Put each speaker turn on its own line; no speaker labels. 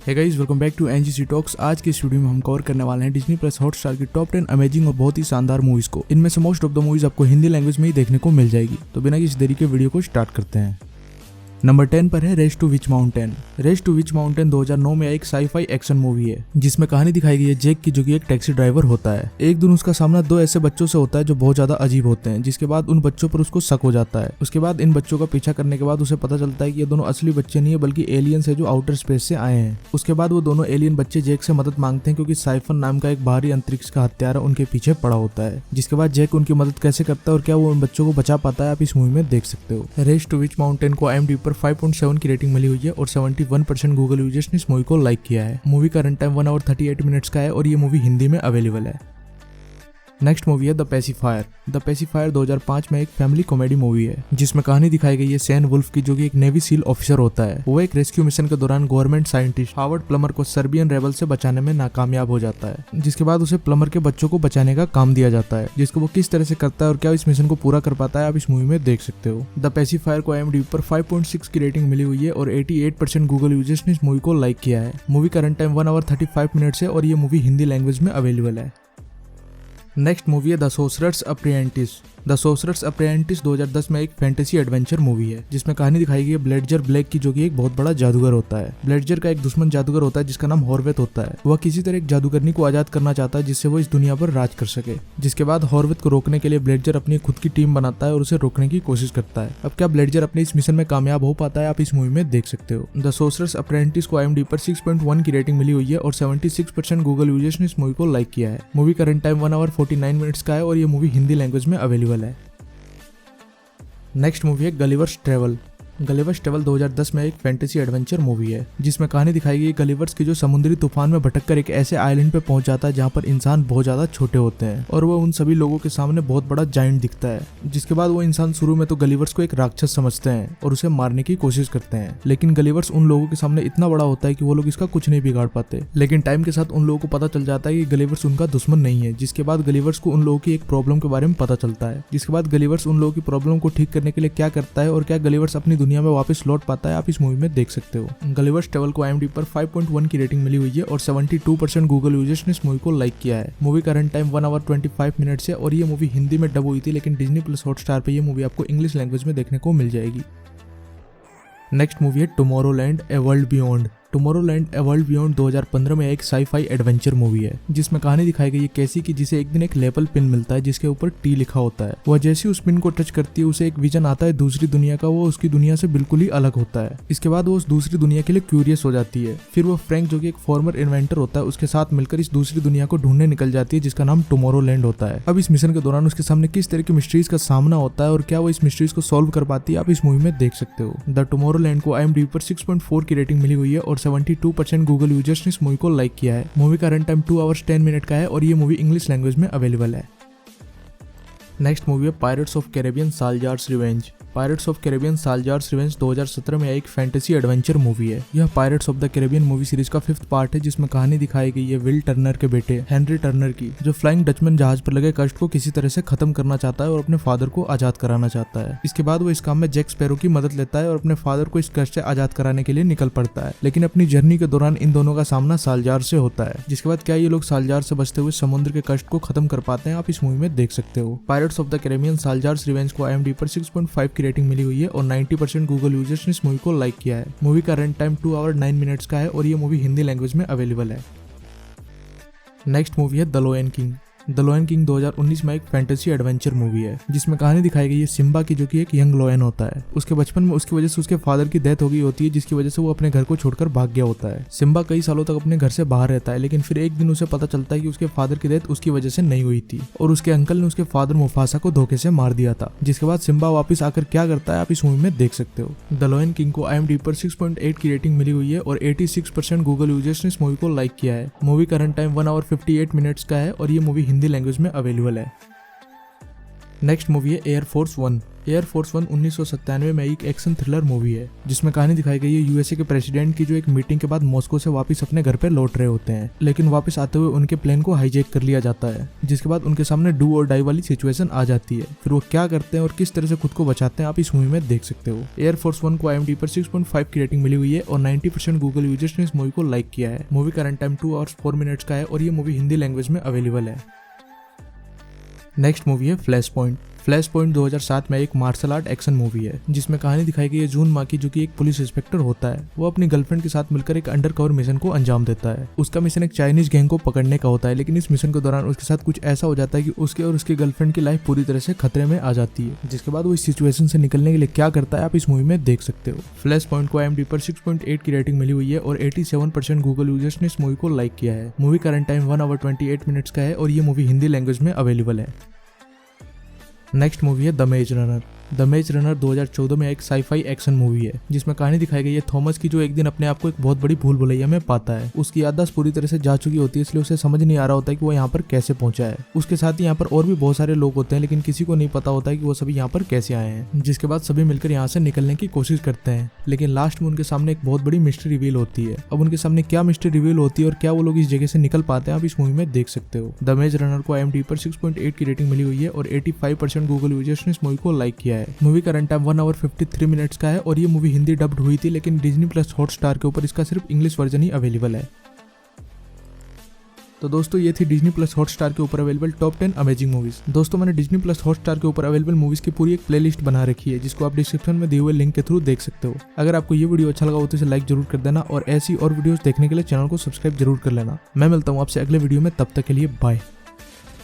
Hey guys, welcome back to NGC talks. आज के studio में हम कवर करने वाले हैं डिज्नी प्लस हॉटस्टार की टॉप 10 अमेजिंग और बहुत ही शानदार मूवीज को। इनमें से मोस्ट ऑफ द मूवीज आपको हिंदी लैंग्वेज में ही देखने को मिल जाएगी। तो बिना किसी देरी के वीडियो को स्टार्ट करते हैं। नंबर 10 पर है race to Witch Mountain. Race to Witch Mountain 2009 में एक साईफाई एक्शन मूवी है जिसमें कहानी दिखाई गई है जैक की, जो कि एक टैक्सी ड्राइवर होता है। एक दिन उसका सामना दो ऐसे बच्चों से होता है जो बहुत ज्यादा अजीब होते हैं, जिसके बाद उन बच्चों पर उसको शक हो जाता है। उसके बाद इन बच्चों का पीछा करने के बाद उसे पता चलता है कि ये दोनों असली बच्चे नहीं है बल्कि एलियंस है जो आउटर स्पेस से आए हैं। उसके बाद वो दोनों एलियन बच्चे जैक से मदद मांगते हैं क्योंकि साइफन नाम का एक बाहरी अंतरिक्ष का हत्यारा उनके पीछे पड़ा होता है। जिसके बाद जैक उनकी मदद कैसे करता है और क्या वो उन बच्चों को बचा पाता है, आप इस मूवी में देख सकते हो। रेस टू विच माउंटेन को IMDb पर 5.7 की रेटिंग मिली हुई है और 71% गूगल यूजर्स ने इस मूवी को लाइक किया है। मूवी का रन टाइम 1 आवर 38 मिनट्स का है और ये मूवी हिंदी में अवेलेबल है। नेक्स्ट मूवी है द पेसिफायर। द पेसिफायर 2005 में एक फैमिली कॉमेडी मूवी है जिसमें कहानी दिखाई गई है सैन वुल्फ की, जो कि एक नेवी सील ऑफिसर होता है। वो एक रेस्क्यू मिशन के दौरान गवर्नमेंट साइंटिस्ट हावर्ड प्लमर को सर्बियन रेबल से बचाने में नाकामयाब हो जाता है। जिसके बाद उसे प्लमर के बच्चों को बचाने का काम दिया जाता है, जिसको वो किस तरह से करता है और क्या इस मिशन को पूरा कर पाता है, आप इस मूवी में देख सकते हो। द पेसिफायर को IMDb पर 5.6 की रेटिंग मिली हुई है और 88% गूगल यूजर्स ने इस मूवी को लाइक किया है। मूवी का रन टाइम 1 आवर 35 मिनट्स है और ये मूवी हिंदी लैंग्वेज में अवेलेबल है। नेक्स्ट मूवी है the sorcerer's apprentice. The sorcerer's apprentice 2010 में एक फैंटेसी एडवेंचर मूवी है जिसमें कहानी दिखाई गई है ब्लेडजर ब्लैक की, जो कि एक बहुत बड़ा जादूगर होता है। ब्लेडजर का एक दुश्मन जादूगर होता है जिसका नाम हॉर्वेथ होता है। वह किसी तरह एक जादूगरनी को आजाद करना चाहता है जिससे वो इस दुनिया पर राज कर सके। जिसके बाद हॉर्वेथ को रोकने के लिए ब्लेडजर अपनी खुद की टीम बनाता है और उसे रोकने की कोशिश करता है। अब क्या ब्लेडजर अपने इस मिशन में कामयाब हो पाता है, आप इस मूवी में देख सकते हो। द सोर्सरर्स अप्रेंटिस को IMDb पर 6.1 की रेटिंग मिली हुई है और 76% गूगल यूजर्स ने इस मूवी को लाइक किया है। मूवी का रन टाइम 1 आवर 49 मिनट्स का है और ये मूवी हिंदी लैंग्वेज में अवेलेबल है। नेक्स्ट मूवी है गलिवर्स ट्रेवल। गलिवर्स ट्रेवल 2010 में एक फैंटेसी एडवेंचर मूवी है जिसमें कहानी दिखाई गई गलिवर्स की, जो समुद्री तूफान में भटककर एक ऐसे आइलैंड पे पहुंच जाता है जहां पर इंसान बहुत ज्यादा छोटे होते हैं और वो उन सभी लोगों के सामने बहुत बड़ा जायंट दिखता है। जिसके बाद वो इंसान शुरू में तो गलिवर्स को एक राक्षस समझते हैं और उसे मारने की कोशिश करते हैं, लेकिन गलिवर्स उन लोगों के सामने इतना बड़ा होता है कि वो लोग इसका कुछ नहीं बिगाड़ पाते। लेकिन टाइम के साथ उन लोगों को पता चल जाता है कि गलिवर्स उनका दुश्मन नहीं है। जिसके बाद गलिवर्स को उन लोगों की एक प्रॉब्लम के बारे में पता चलता है। जिसके बाद गलिवर्स उन लोगों की प्रॉब्लम को ठीक करने के लिए क्या करता है और क्या गलिवर्स अपनी दुनिया में वापस लौट पाता है, आप इस मूवी में देख सकते हो। गलिवर्स ट्रेवल को IMDb पर 5.1 की रेटिंग मिली हुई है और 72% गूगल यूजर्स ने इस मूवी को लाइक किया है। मूवी का रन टाइम 1 आवर 25 मिनट्स है और ये मूवी हिंदी में डब हुई थी, लेकिन डिज्नी प्लस हॉटस्टार पे ये मूवी आपको इंग्लिश लैंग्वेज में देखने को मिल जाएगी। नेक्स्ट मूवी है Tomorrowland a world beyond. Tomorrowland a world beyond 2015 में एक साईफाई एडवेंचर मूवी है जिसमें कहानी दिखाई गई है कैसी की, जिसे एक दिन एक लेबल पिन मिलता है जिसके ऊपर T लिखा होता है। वह जैसे उस पिन को टच करती है उसे एक विजन आता है दूसरी दुनिया का। वो उसकी दुनिया से बिल्कुल ही अलग होता है। इसके बाद वो उस दूसरी दुनिया के लिए क्यूरियस हो जाती है। फिर वो फ्रैंक, जो कि एक फॉर्मर इन्वेंटर होता है, उसके साथ मिलकर इस दूसरी दुनिया को ढूंढने निकल जाती है जिसका नाम टुमारोलैंड होता है। अब इस मिशन के दौरान उसके सामने किस तरह की मिस्ट्रीज का सामना होता है और क्या वो इस मिस्ट्रीज को सॉल्व कर पाती है, आप इस मूवी में देख सकते हो। द टुमारोलैंड को IMDb पर 6.4 की रेटिंग मिली हुई है और 72% गूगल यूजर्स ने इस मूवी को लाइक किया है। मूवी का रन टाइम 2 आवर्स 10 मिनट का है और ये मूवी इंग्लिश लैंग्वेज में अवेलेबल है। नेक्स्ट मूवी है Pirates of Caribbean Salazar's revenge. Pirates of Caribbean Salazar's revenge 2017 में एक फैंटेसी एडवेंचर मूवी है। यह Pirates of the Caribbean movie series का 5th पार्ट है जिसमें कहानी दिखाई गई है विल टर्नर के बेटे हेनरी टर्नर की, जो फ्लाइंग डचमैन जहाज पर लगे कष्ट को किसी तरह से खत्म करना चाहता है और अपने फादर को आजाद कराना चाहता है। इसके बाद वो इस काम में जैक स्पैरो की मदद लेता है और अपने फादर को इस कष्ट से आजाद कराने के लिए निकल पड़ता है। लेकिन अपनी जर्नी के दौरान इन दोनों का सामना साल्जार से होता है। जिसके बाद क्या ये लोग साल्जार से बचते हुए समुद्र के कष्ट को खत्म कर पाते हैं, आप इस मूवी में देख सकते हो। Pirates of the Caribbean Salazar's revenge को IMDb पर 6.5 की रेटिंग मिली हुई है और 90% गूगल यूजर्स ने इस मूवी को लाइक किया है। मूवी का रन टाइम 2 आवर 9 मिनट्स का है और ये मूवी हिंदी लैंग्वेज में अवेलेबल है। नेक्स्ट मूवी है the Lion King. The Lion King 2019 में एक फैंटेसी एडवेंचर मूवी है जिसमें कहानी दिखाई गई है सिम्बा की, जो कि एक यंग लायन होता है। उसके बचपन में उसकी वजह से उसके फादर की डेथ हो गई होती है, जिसकी वजह से वो अपने घर को छोड़कर भाग गया होता है। सिम्बा कई सालों तक अपने घर से बाहर रहता है, लेकिन फिर एक दिन उसे पता चलता है कि उसके फादर की डेथ उसकी वजह से नहीं हुई थी और उसके अंकल ने उसके फादर मुफासा को धोखे से मार दिया था। जिसके बाद सिम्बा वापस आकर क्या करता है, आप इस मूवी में देख सकते हो। द लायन किंग को IMDb पर 6.8 की रेटिंग मिली हुई है और 86% गूगल यूजर्स ने इस मूवी को लाइक किया है। मूवी का रन टाइम 1 आवर 58 मिनट्स का है और ये मूवी हिंदी लैंग्वेज में अवेलेबल है। नेक्स्ट मूवी है air force one. Air force one 1997 में एक एक्शन थ्रिलर मूवी है जिसमें कहानी दिखाई गई है यूएसए के प्रेसिडेंट की जो एक मीटिंग के बाद मॉस्को से वापस अपने घर पे लौट रहे होते हैं, लेकिन वापस आते हुए उनके प्लेन को हाईजैक कर लिया जाता है, जिसके बाद उनके सामने डू और डाई वाली सिचुएशन आ जाती है। फिर वो क्या करते हैं और किस तरह से खुद को बचाते हैं आप इस मूवी में देख सकते हो। एयर फोर्स वन को IMDb पर 6.5 की रेटिंग मिली हुई है और 90% गूगल यूजर्स ने इस मूवी को लाइक किया है। मूवी का रन टाइम 2 आवर्स 4 मिनट्स का है और ये मूवी हिंदी लैंग्वेज में अवेलेबल है। नेक्स्ट मूवी है फ्लैश पॉइंट। फ्लैश पॉइंट 2007 में एक मार्शल आर्ट एक्शन मूवी है जिसमें कहानी दिखाई गई है जून मा की, जो कि एक पुलिस इंस्पेक्टर होता है। वो अपनी गर्लफ्रेंड के साथ मिलकर एक अंडरकवर मिशन को अंजाम देता है। उसका मिशन एक चाइनीज गैंग को पकड़ने का होता है, लेकिन इस मिशन के दौरान उसके साथ कुछ ऐसा हो जाता है कि उसके और उसकी गर्लफ्रेंड की लाइफ पूरी तरह से खतरे में आ जाती है, जिसके बाद वो इस सिचुएशन से निकलने के लिए क्या करता है आप इस मूवी में देख सकते हो। फ्लैश पॉइंट को IMDb पर 6.8 की रेटिंग मिली हुई है और 87% गूगल यूजर्स ने इस मूवी को लाइक किया है। मूवी का रन टाइम 1 आवर 28 मिनट्स का है और ये मूवी हिंदी लैंग्वेज में अवेलेबल है। नेक्स्ट मूवी है द मेज रनर। द मेज रनर 2014 में एक साईफाई एक्शन मूवी है जिसमें कहानी दिखाई गई है थॉमस की, जो एक दिन अपने आप को एक बहुत बड़ी भूल भुलैया में पाता है। उसकी याददाश्त पूरी तरह से जा चुकी होती है, इसलिए उसे समझ नहीं आ रहा होता है कि वो यहाँ पर कैसे पहुंचा है। उसके साथ ही यहाँ पर और भी बहुत सारे लोग होते हैं, लेकिन किसी को नहीं पता होता है कि वो सभी यहाँ पर कैसे आए हैं। जिसके बाद सभी मिलकर यहाँ से निकलने की कोशिश करते हैं, लेकिन लास्ट में उनके सामने एक बहुत बड़ी मिस्ट्री रिवील होती है। अब उनके सामने क्या मिस्ट्री रिवील होती है और क्या वो लोग इस जगह से निकल पाते हैं आप इस मूवी में देख सकते हो। द मेज रनर को IMDb पर 6.8 की रेटिंग मिली हुई है और 85% गूगल यूजर्स ने इस मूवी को लाइक किया है। मूवी का रन टाइम 1 आवर 53 मिनट्स का है और ये मूवी हिंदी डब्ड हुई थी, लेकिन डिज्नी प्लस हॉटस्टार के ऊपर इसका सिर्फ इंग्लिश वर्जन ही अवेलेबल है। तो दोस्तों ये थी डिज्नी प्लस हॉटस्टार के ऊपर अवेलेबल टॉप 10 अमेजिंग मूवीज। दोस्तों मैंने डिज्नी प्लस हॉटस्टार के ऊपर अवेलेबल मूवीज की पूरी एक प्लेलिस्ट बना रखी है, जिसको आप डिस्क्रिप्शन में दिए हुए लिंक के थ्रू देख सकते हो। अगर आपको ये वीडियो अच्छा लगा हो तो इसे लाइक जरूर कर देना और ऐसी और वीडियोस देखने के लिए चैनल को सब्सक्राइब जरूर कर लेना। मैं मिलता हूँ आपसे अगले वीडियो में, तब तक के लिए बाय।